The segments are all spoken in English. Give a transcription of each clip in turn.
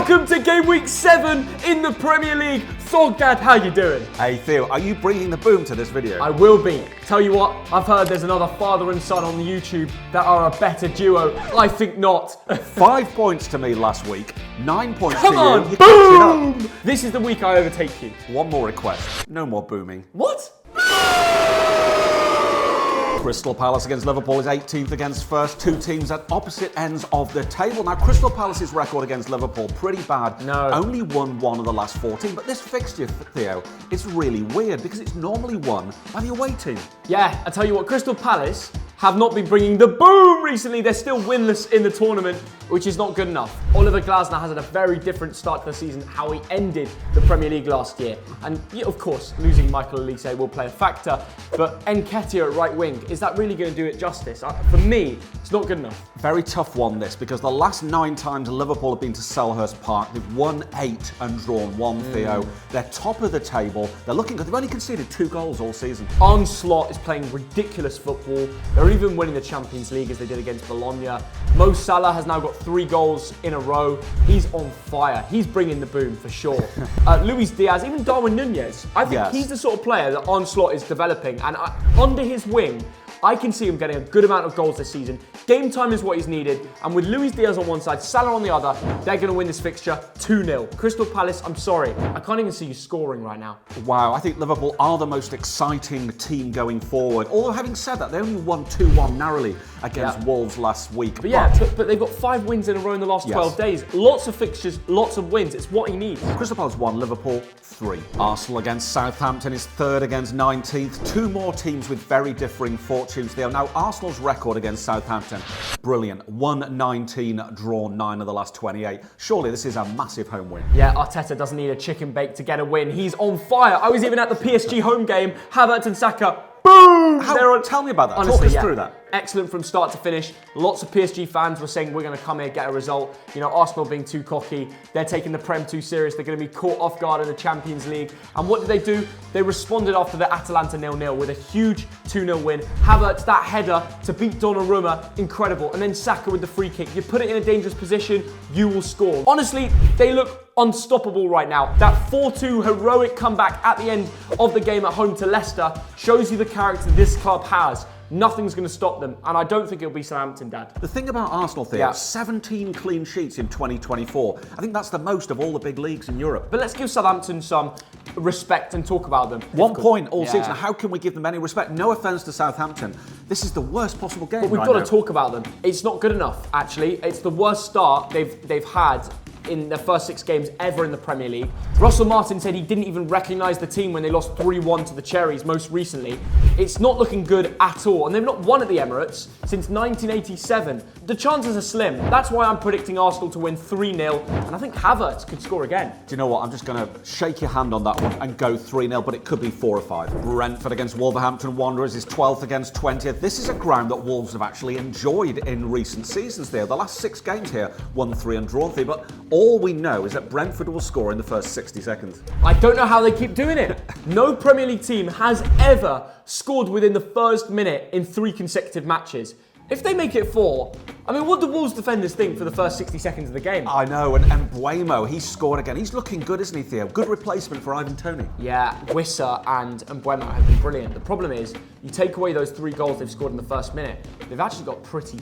Welcome to game week 7 in the Premier League. Thogdad, how you doing? Hey Theo, are you bringing the boom to this video? I will be. Tell you what, I've heard there's another father and son on the YouTube that are a better duo. I think not. 5 points to me last week, 9 points Come to on, you. boom! This is the week I overtake you. One more request, no more booming. What? Crystal Palace against Liverpool is 18th against first. Two teams at opposite ends of the table. Now, Crystal Palace's record against Liverpool, pretty bad. No. Only won one of the last 14. But this fixture, Theo, is really weird because it's normally won by the away team. Yeah, I tell you what, Crystal Palace have not been bringing the boom recently. They're still winless in the tournament, which is not good enough. Oliver Glasner has had a very different start to the season, how he ended the Premier League last year. And yeah, of course, losing Michael Elise will play a factor, but Nketiah at right wing, is that really going to do it justice? For me, it's not good enough. Very tough one, this, because the last 9 times Liverpool have been to Selhurst Park, they've won 8 and drawn 1, Theo. They're top of the table. They're looking good. They've only conceded 2 goals all season. Onslaught is playing ridiculous football. They're even winning the Champions League as they did against Bologna. Mo Salah has now got 3 goals in a row. He's on fire. He's bringing the boom for sure. Luis Diaz, even Darwin Nunez. I think he's the sort of player that Onslaught is developing. And under his wing, I can see him getting a good amount of goals this season. Game time is what he's needed. And with Luis Diaz on one side, Salah on the other, they're going to win this fixture 2-0. Crystal Palace, I'm sorry. I can't even see you scoring right now. Wow, I think Liverpool are the most exciting team going forward. Although having said that, they only won 2-1 narrowly against Wolves last week. But they've got 5 wins in a row in the last 12 days. Lots of fixtures, lots of wins. It's what he needs. Crystal Palace 1, Liverpool 3. Arsenal against Southampton is 3rd against 19th. 2 more teams with very differing fortunes there. Now, Arsenal's record against Southampton, brilliant. 1-19, drawn 9 of the last 28. Surely this is a massive home win. Yeah, Arteta doesn't need a chicken bake to get a win. He's on fire. I was even at the PSG home game. Havertz and Saka, boom! Tell me about that. Honestly, Talk us through that. Excellent from start to finish. Lots of PSG fans were saying we're going to come here, get a result. You know, Arsenal being too cocky. They're taking the Prem too serious. They're going to be caught off guard in the Champions League. And what did they do? They responded after the Atalanta 0-0 with a huge 2-0 win. Havertz, that header to beat Donnarumma, incredible. And then Saka with the free kick. You put it in a dangerous position, you will score. Honestly, they look unstoppable right now. That 4-2 heroic comeback at the end of the game at home to Leicester shows you the character this club has. Nothing's going to stop them, and I don't think it'll be Southampton, Dad. The thing about Arsenal, Theo, 17 clean sheets in 2024. I think that's the most of all the big leagues in Europe. But let's give Southampton some respect and talk about them. 1 point all season. How can we give them any respect? No offence to Southampton. This is the worst possible game. But we've got to talk about them. It's not good enough, actually. It's the worst start they've had in their first 6 games ever in the Premier League. Russell Martin said he didn't even recognise the team when they lost 3-1 to the Cherries most recently. It's not looking good at all, and they've not won at the Emirates since 1987. The chances are slim. That's why I'm predicting Arsenal to win 3-0, and I think Havertz could score again. Do you know what? I'm just going to shake your hand on that one and go 3-0, but it could be 4 or 5. Brentford against Wolverhampton Wanderers is 12th against 20th. This is a ground that Wolves have actually enjoyed in recent seasons there. The last 6 games here, won 3 and drawn 3, but all we know is that Brentford will score in the first 60 seconds. I don't know how they keep doing it. No Premier League team has ever scored within the first minute in 3 consecutive matches. If they make it 4, I mean, what do Wolves defenders think for the first 60 seconds of the game? I know, and Mbeumo, he's scored again. He's looking good, isn't he, Theo? Good replacement for Ivan Toney. Yeah, Wissa and Mbeumo have been brilliant. The problem is, you take away those 3 goals they've scored in the first minute, they've actually got pretty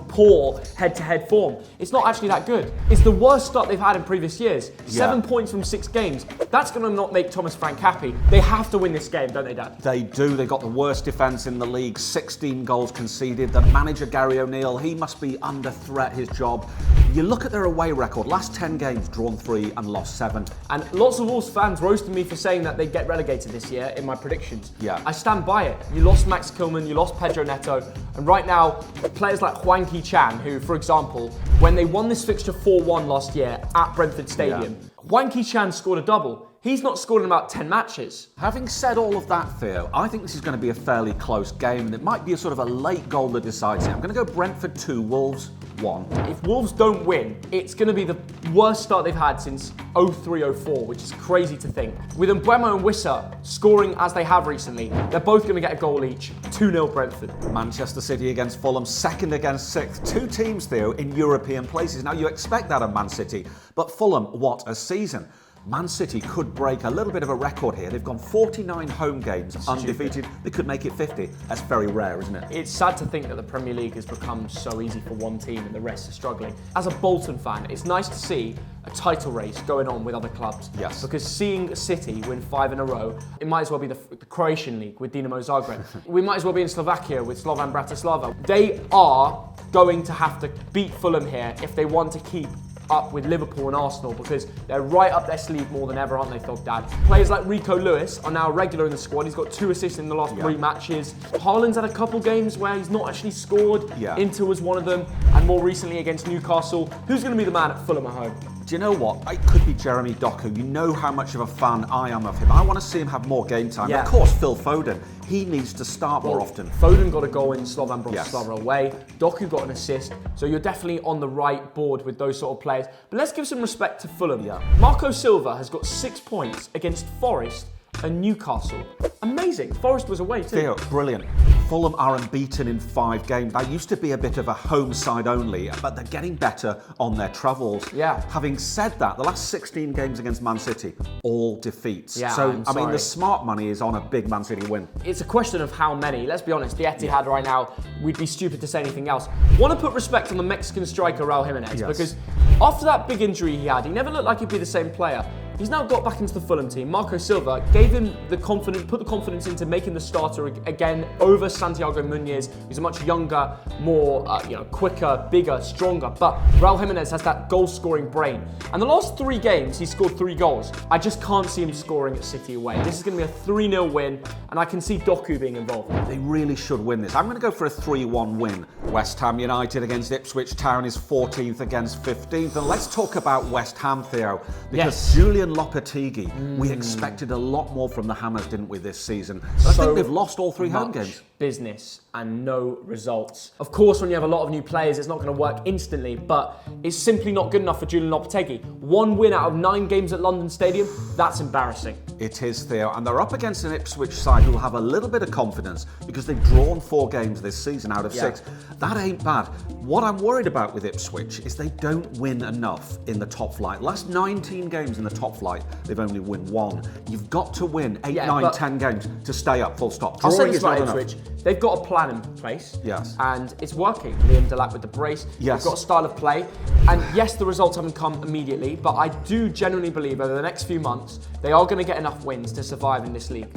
poor head-to-head form. It's not actually that good. It's the worst start they've had in previous years. 7 points from 6 games. That's going to not make Thomas Frank happy. They have to win this game, don't they, Dad? They do. They've got the worst defence in the league. 16 goals conceded. The manager, Gary O'Neill, he must be under threat, his job. You look at their away record. Last 10 games, drawn 3 and lost 7. And lots of Wolves fans roasted me for saying that they'd get relegated this year in my predictions. Yeah. I stand by it. You lost Max Kilman, you lost Pedro Neto, and right now, players like Hwang Ki-chan, who, for example, when they won this fixture 4-1 last year at Brentford Stadium, Hwang Ki-chan scored a double. He's not scored in about 10 matches. Having said all of that, Theo, I think this is going to be a fairly close game, and it might be a sort of a late goal that decides it. I'm going to go Brentford 2, Wolves 1. If Wolves don't win, it's going to be the worst start they've had since 03-04, which is crazy to think. With Mbeumo and Wissa scoring as they have recently, they're both going to get a goal each. 2-0 Brentford. Manchester City against Fulham, 2nd against 6th. 2 teams, Theo, in European places. Now, you expect that of Man City, but Fulham, what a season. Man City could break a little bit of a record here. They've gone 49 home games undefeated. They could make it 50. That's very rare, isn't it? It's sad to think that the Premier League has become so easy for one team and the rest are struggling. As a Bolton fan, it's nice to see a title race going on with other clubs. Yes. Because seeing City win 5 in a row, it might as well be the Croatian league with Dinamo Zagreb. We might as well be in Slovakia with Slovan Bratislava. They are going to have to beat Fulham here if they want to keep up with Liverpool and Arsenal, because they're right up their sleeve more than ever, aren't they, Thogdad? Players like Rico Lewis are now regular in the squad. He's got 2 assists in the last 3 matches. Haaland's had a couple games where he's not actually scored. Inter was one of them, and more recently against Newcastle. Who's going to be the man at Fulham at home? Do you know what? It could be Jeremy Doku. You know how much of a fan I am of him. I want to see him have more game time. Of course, Phil Foden. He needs to start more often. Foden got a goal in Slovan Bratislava away. Doku got an assist. So you're definitely on the right board with those sort of players. But let's give some respect to Fulham. Marco Silva has got 6 points against Forest and Newcastle. Amazing. Forest was away too. Theo, brilliant. Fulham are unbeaten in 5 games. That used to be a bit of a home side only, but they're getting better on their travels. Having said that, the last 16 games against Man City, all defeats. So, I mean, the smart money is on a big Man City win. It's a question of how many. Let's be honest, the Etihad right now, we'd be stupid to say anything else. Want to put respect on the Mexican striker, Raul Jimenez, because after that big injury he had, he never looked like he'd be the same player. He's now got back into the Fulham team. Marco Silva gave him the confidence, put the confidence into making the starter again over Santiago Muñoz, who's a much younger, more quicker, bigger, stronger. But Raul Jimenez has that goal-scoring brain. And the last 3 games, he's scored 3 goals. I just can't see him scoring at City away. This is going to be a 3-0 win, and I can see Doku being involved. They really should win this. I'm going to go for a 3-1 win. West Ham United against Ipswich Town is 14th against 15th. And let's talk about West Ham, Theo, because Julian Lopetegui, we expected a lot more from the Hammers, didn't we, this season? But I think they've lost all 3 home games. Business and no results. Of course, when you have a lot of new players, it's not going to work instantly, but it's simply not good enough for Julian Lopetegui. 1 win out of 9 games at London Stadium, that's embarrassing. It is, Theo, and they're up against an Ipswich side who'll have a little bit of confidence because they've drawn 4 games this season out of 6. That ain't bad. What I'm worried about with Ipswich is they don't win enough in the top flight. Last 19 games in the top flight, they've only won 1. You've got to win 8, 9, 10 games to stay up, full stop. I'll say this about Ipswich. They've got a plan in place, and it's working. Liam Delap with the brace, they've got a style of play, and yes, the results haven't come immediately, but I do genuinely believe over the next few months, they are going to get enough wins to survive in this league.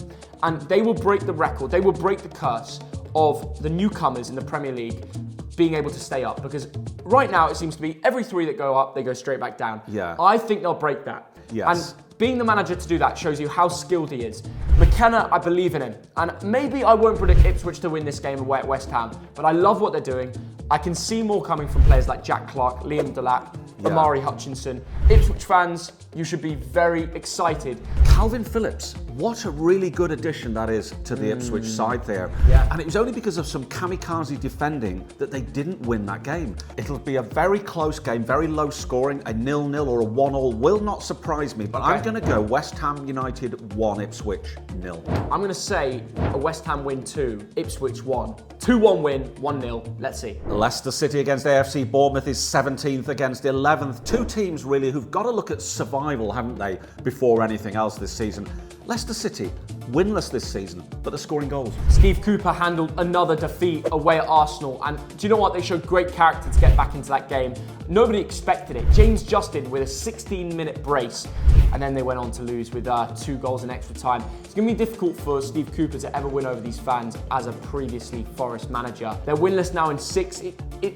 And they will break the record, they will break the curse of the newcomers in the Premier League being able to stay up, because right now it seems to be every 3 that go up, they go straight back down. I think they'll break that. And being the manager to do that shows you how skilled he is. McKenna, I believe in him. And maybe I won't predict Ipswich to win this game away at West Ham, but I love what they're doing. I can see more coming from players like Jack Clark, Liam Delap, Amari Hutchinson. Ipswich fans, you should be very excited. Calvin Phillips, what a really good addition that is to the Ipswich side there. And it was only because of some kamikaze defending that they didn't win that game. It'll be a very close game, very low scoring. A 0-0 or a 1-1 will not surprise me, but I'm going to go West Ham United 1, Ipswich 0. I'm going to say a West Ham win 2, Ipswich 1. 2-1 win, 1-0. Let's see. Leicester City against AFC Bournemouth is 17th against 11th. 2 teams really who've got to look at survival, haven't they, before anything else this season. Leicester City, winless this season, but they're scoring goals. Steve Cooper handled another defeat away at Arsenal, and do you know what? They showed great character to get back into that game. Nobody expected it. James Justin with a 16-minute brace, and then they went on to lose with 2 goals in extra time. It's going to be difficult for Steve Cooper to ever win over these fans as a previously Forest manager. They're winless now in 6.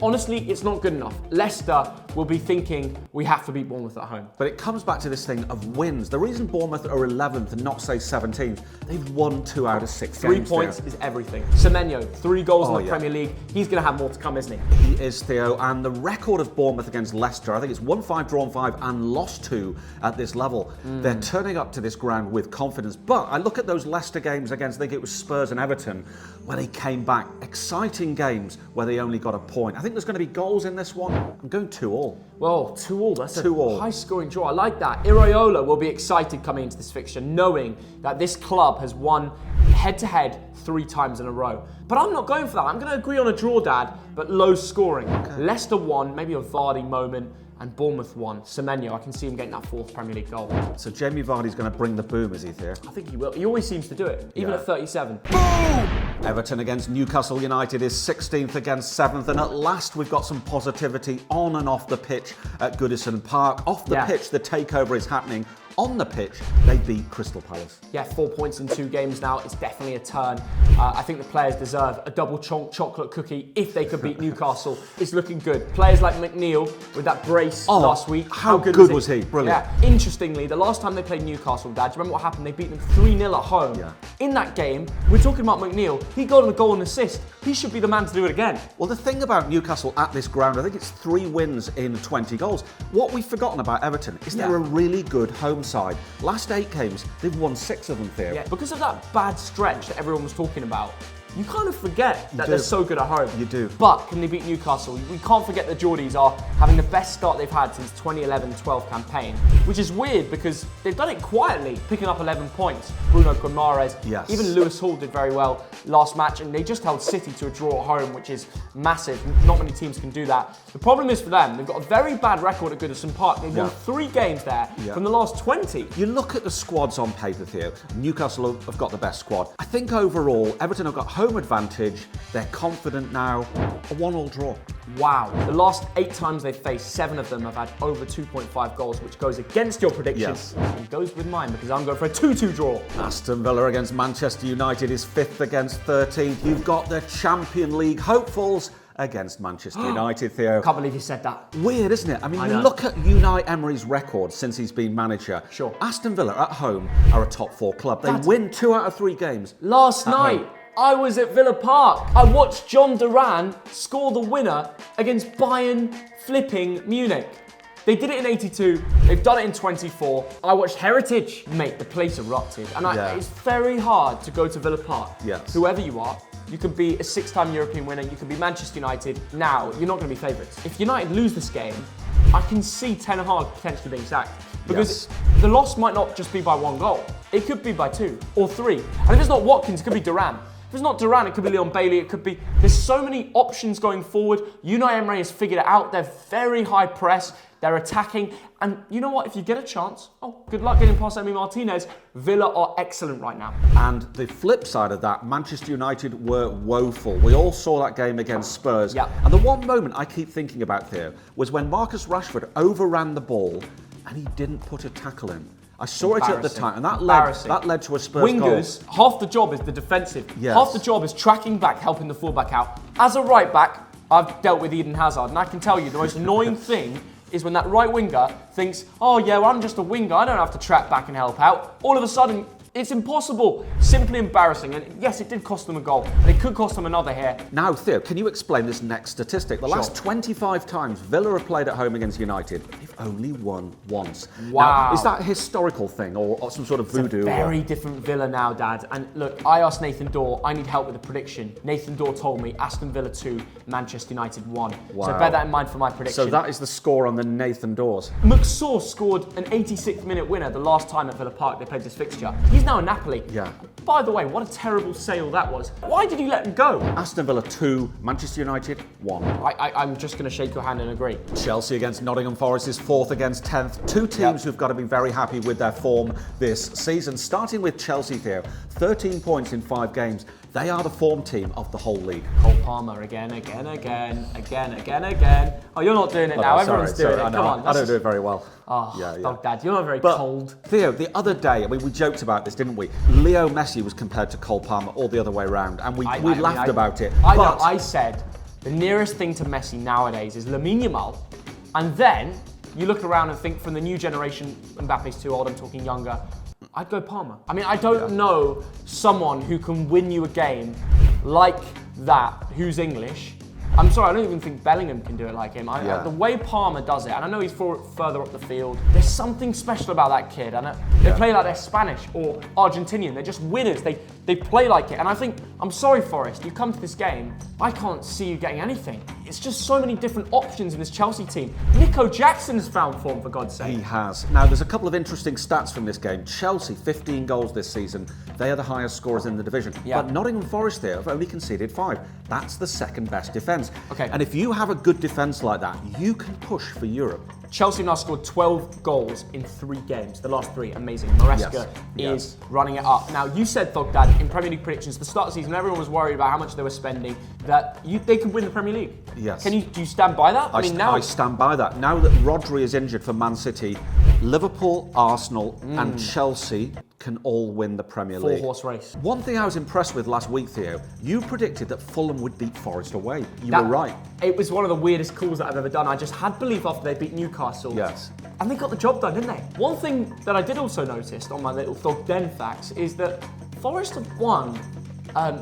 Honestly, it's not good enough. Leicester will be thinking, we have to beat Bournemouth at home. But it comes back to this thing of wins. The reason Bournemouth are 11th and not, say, 17th, They've won 2 out of 6 3 games. points Theo. is everything. Semenyo, 3 goals in the yeah. Premier League. He's going to have more to come, isn't he? He is, Theo, and the record of Bournemouth against Leicester, I think it's won 5, drawn 5 and lost 2 at this level. They're turning up to this ground with confidence. But I look at those Leicester games against, I think it was Spurs and Everton, where they came back. Exciting games where they only got a point. I think there's going to be goals in this one. I'm going 2-2. Well, 2-2, that's 2-2. a high-scoring draw. I like that. Iraola will be excited coming into this fixture, knowing that this club has won head-to-head 3 times in a row. But I'm not going for that. I'm going to agree on a draw, Dad, but low scoring. Okay. Leicester won, maybe a Vardy moment, and Bournemouth won. Semenyo, I can see him getting that 4th Premier League goal. So Jamie Vardy's going to bring the boom, is he, Theo? I think he will. He always seems to do it, even at 37. Boom! Everton against Newcastle United is 16th against 7th, and at last we've got some positivity on and off the pitch at Goodison Park. Off the pitch, the takeover is happening. On the pitch, they beat Crystal Palace. Yeah, 4 points in 2 games now. It's definitely a turn. I think the players deserve a double chocolate cookie if they could beat Newcastle. It's looking good. Players like McNeil with that brace last week. How good was he? Brilliant. Yeah. Interestingly, the last time they played Newcastle, Dad, do you remember what happened? They beat them 3-0 at home. Yeah. In that game, we're talking about McNeil. He got a goal and assist. He should be the man to do it again. Well, the thing about Newcastle at this ground, I think it's 3 wins in 20 goals. What we've forgotten about Everton is they're a really good home side. Last 8 games, they've won 6 of them, Theo. Yeah, because of that bad stretch that everyone was talking about, you kind of forget that they're so good at home. You do. But can they beat Newcastle? We can't forget the Geordies are having the best start they've had since 2011-12 campaign, which is weird because they've done it quietly, picking up 11 points. Bruno Guimaraes, even Lewis Hall did very well last match, and they just held City to a draw at home, which is massive. Not many teams can do that. The problem is for them, they've got a very bad record at Goodison Park. They've won 3 games there from the last 20. You look at the squads on paper, Theo. Newcastle have got the best squad. I think overall, Everton have got home advantage. They're confident now. A 1-1 draw. Wow. The last 8 times they've faced, 7 of them have had over 2.5 goals, which goes against your predictions. And goes with mine because I'm going for a 2-2 draw. Aston Villa against Manchester United is 5th against 13th. You've got the Champions League hopefuls against Manchester United, Theo. Can't believe you said that. Weird, isn't it? I mean, you look at Unai Emery's record since he's been manager. Sure. Aston Villa at home are a top 4 club. They win 2 out of 3 games. Last night, I was at Villa Park. I watched John Duran score the winner against Bayern flipping Munich. They did it in 82. They've done it in 24. I watched Heritage. Mate, the place erupted. And it's very hard to go to Villa Park. Yes. Whoever you are. You could be a 6-time European winner. You could be Manchester United. Now, you're not going to be favourites. If United lose this game, I can see Ten Hag potentially being sacked. Because the loss might not just be by 1 goal. It could be by 2 or 3. And if it's not Watkins, it could be Duran. If it's not Duran, it could be Leon Bailey. It could be... There's so many options going forward. Unai Emery has figured it out. They're very high press. They're attacking. And you know what? If you get a chance, good luck getting past Emi Martinez. Villa are excellent right now. And the flip side of that, Manchester United were woeful. We all saw that game against Spurs. And the one moment I keep thinking about here was when Marcus Rashford overran the ball and he didn't put a tackle in. I saw it at the time, and that led to a Spurs Wingers, goal. Half the job is the defensive. Half the job is tracking back, helping the fullback out. As a right back, I've dealt with Eden Hazard, and I can tell you the most annoying thing is when that right winger thinks, I'm just a winger, I don't have to track back and help out. All of a sudden, it's impossible. Simply embarrassing. And yes, it did cost them a goal. And it could cost them another here. Now, Theo, can you explain this next statistic? The last 25 times Villa have played at home against United, they've only won once. Wow. Now, is that a historical thing or some sort of voodoo? It's a very different Villa now, Dad. And look, I asked Nathan Dorr, I need help with a prediction. Nathan Dorr told me Aston Villa 2, Manchester United 1. Wow. So bear that in mind for my prediction. So that is the score on the Nathan Dorrs. McSaw scored an 86th minute winner the last time at Villa Park they played this fixture. He's now at Napoli. Yeah. By the way, what a terrible sale that was. Why did you let him go? Aston Villa 2, Manchester United 1. I'm just going to shake your hand and agree. Chelsea against Nottingham Forest is 4th against 10th. 2 teams who've got to be very happy with their form this season. Starting with Chelsea, Theo, 13 points in 5 games. They are the form team of the whole league. Cole Palmer again. Oh, you're not doing it now. Everyone's doing it. Come on. I don't do it very well. Dad, you're not very cold. Theo, the other day, we joked about this, didn't we? Leo Messi was compared to Cole Palmer all the other way around, and we laughed about it. I said the nearest thing to Messi nowadays is Lamine Yamal, and then you look around and think from the new generation, Mbappe's too old, I'm talking younger. I'd go Palmer. I mean, I don't know someone who can win you a game like that, who's English. I'm sorry, I don't even think Bellingham can do it like him. The way Palmer does it, and I know he's further up the field, there's something special about that kid. And they play like they're Spanish or Argentinian. They're just winners. They play like it. And I think, I'm sorry, Forest, you come to this game, I can't see you getting anything. It's just so many different options in this Chelsea team. Nico Jackson's found form, for God's sake. He has. Now, there's a couple of interesting stats from this game. Chelsea, 15 goals this season. They are the highest scorers in the division. Yeah. But Nottingham Forest here have only conceded 5. That's the second best defence. Okay. And if you have a good defence like that, you can push for Europe. Chelsea now scored 12 goals in 3 games, the last 3, amazing. Maresca is running it up. Now, you said, Thogdad, in Premier League predictions, at the start of the season, everyone was worried about how much they were spending, that they could win the Premier League. Yes. Do you stand by that? I stand by that. Now that Rodri is injured for Man City, Liverpool, Arsenal and Chelsea can all win the Premier League. 4-horse race. One thing I was impressed with last week, Theo, you predicted that Fulham would beat Forest away. You were right. It was one of the weirdest calls that I've ever done. I just had belief after they beat Newcastle. Yes. And they got the job done, didn't they? One thing that I did also notice on my little Thogden facts is that Forest have won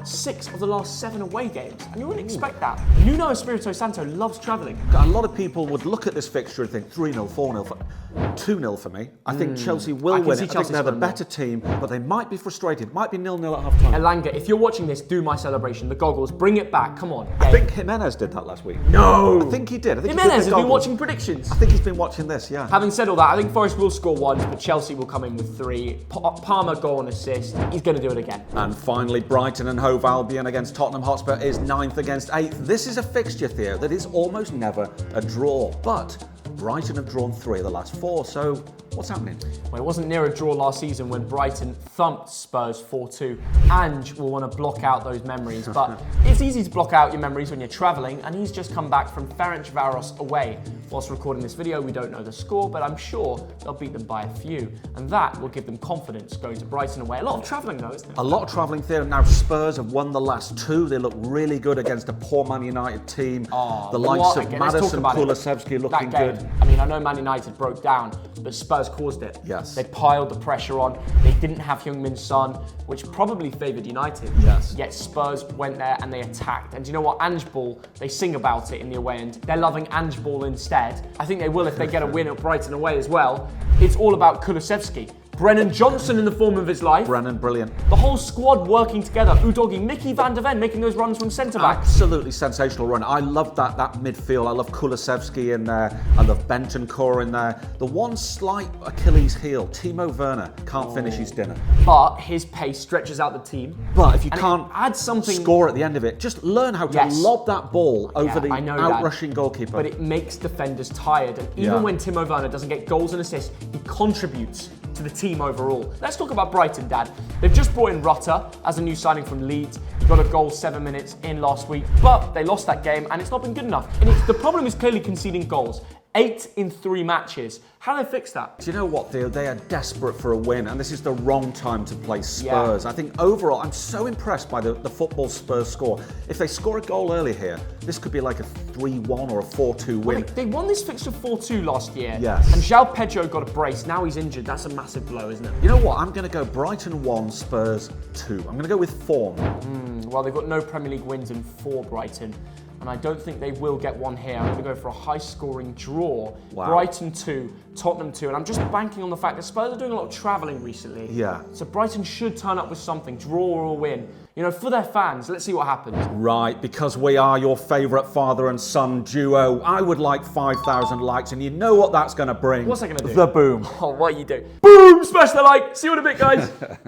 6 of the last 7 away games, and you wouldn't expect that. Nuno Espirito Santo loves travelling. A lot of people would look at this fixture and think 3-0, 4-0, 2-0 for me. I think Chelsea will win it. I think they're the better team, but they might be frustrated. Might be 0-0 at half time. Elanga, if you're watching this, do my celebration. The goggles, bring it back. Come on. I think Jimenez did that last week. No! I think he did. Jimenez has been watching predictions. I think he's been watching this, yeah. Having said all that, I think Forest will score once, but Chelsea will come in with 3. Palmer goal and assist. He's going to do it again. And finally, Brighton and Hove Albion against Tottenham Hotspur is 9th against 8th. This is a fixture, Theo, that is almost never a draw. But Brighton have drawn 3 of the last 4, so what's happening? Well, it wasn't near a draw last season when Brighton thumped Spurs 4-2. Ange will want to block out those memories, but it's easy to block out your memories when you're travelling, and he's just come back from Ferencvaros away. Whilst recording this video, we don't know the score, but I'm sure they'll beat them by a few, and that will give them confidence going to Brighton away. A lot of travelling though, isn't it? A lot of travelling, Theo. Now Spurs have won the last 2. They look really good against a poor Man United team. The likes of Maddison, Kulusevski looking good. I mean, I know Man United broke down, but Spurs caused it. Yes. They piled the pressure on. They didn't have Heung-min Son, which probably favoured United. Yes. Yet Spurs went there and they attacked. And do you know what? Ange Ball, they sing about it in the away end. They're loving Ange Ball instead. I think they will if they get a win at Brighton away as well. It's all about Kulusevski. Brennan Johnson in the form of his life. Brennan, brilliant. The whole squad working together. Udogie, Mickey van der Ven making those runs from centre-back. Absolutely sensational run. I love that midfield. I love Kulusevski in there. I love Bentancur in there. The one slight Achilles heel, Timo Werner, can't finish his dinner. But his pace stretches out the team. But if you can't add something, score at the end of it, just learn how to lob that ball over the outrushing goalkeeper. But it makes defenders tired. And even when Timo Werner doesn't get goals and assists, he contributes to the team overall. Let's talk about Brighton, Dad. They've just brought in Rutter as a new signing from Leeds. He got a goal 7 minutes in last week, but they lost that game and it's not been good enough. And the problem is clearly conceding goals. 8 in 3 matches. How do they fix that? Do you know what, Theo? They are desperate for a win, and this is the wrong time to play Spurs. I think overall, I'm so impressed by the football Spurs score. If they score a goal early here, this could be like a 3-1 or a 4-2 win. They won this fixture 4-2 last year. Yes. And João Pedro got a brace. Now he's injured. That's a massive blow, isn't it? You know what? I'm going to go Brighton 1, Spurs 2. I'm going to go with form. Well, they've got no Premier League wins in 4, Brighton. And I don't think they will get one here. I'm going to go for a high-scoring draw. Wow. Brighton 2, Tottenham 2. And I'm just banking on the fact that Spurs are doing a lot of travelling recently. Yeah. So Brighton should turn up with something, draw or a win. You know, for their fans, let's see what happens. Right, because we are your favourite father and son duo, I would like 5,000 likes, and you know what that's going to bring? What's that going to do? The boom. Oh, what you do? Boom! Smash the like. See you in a bit, guys.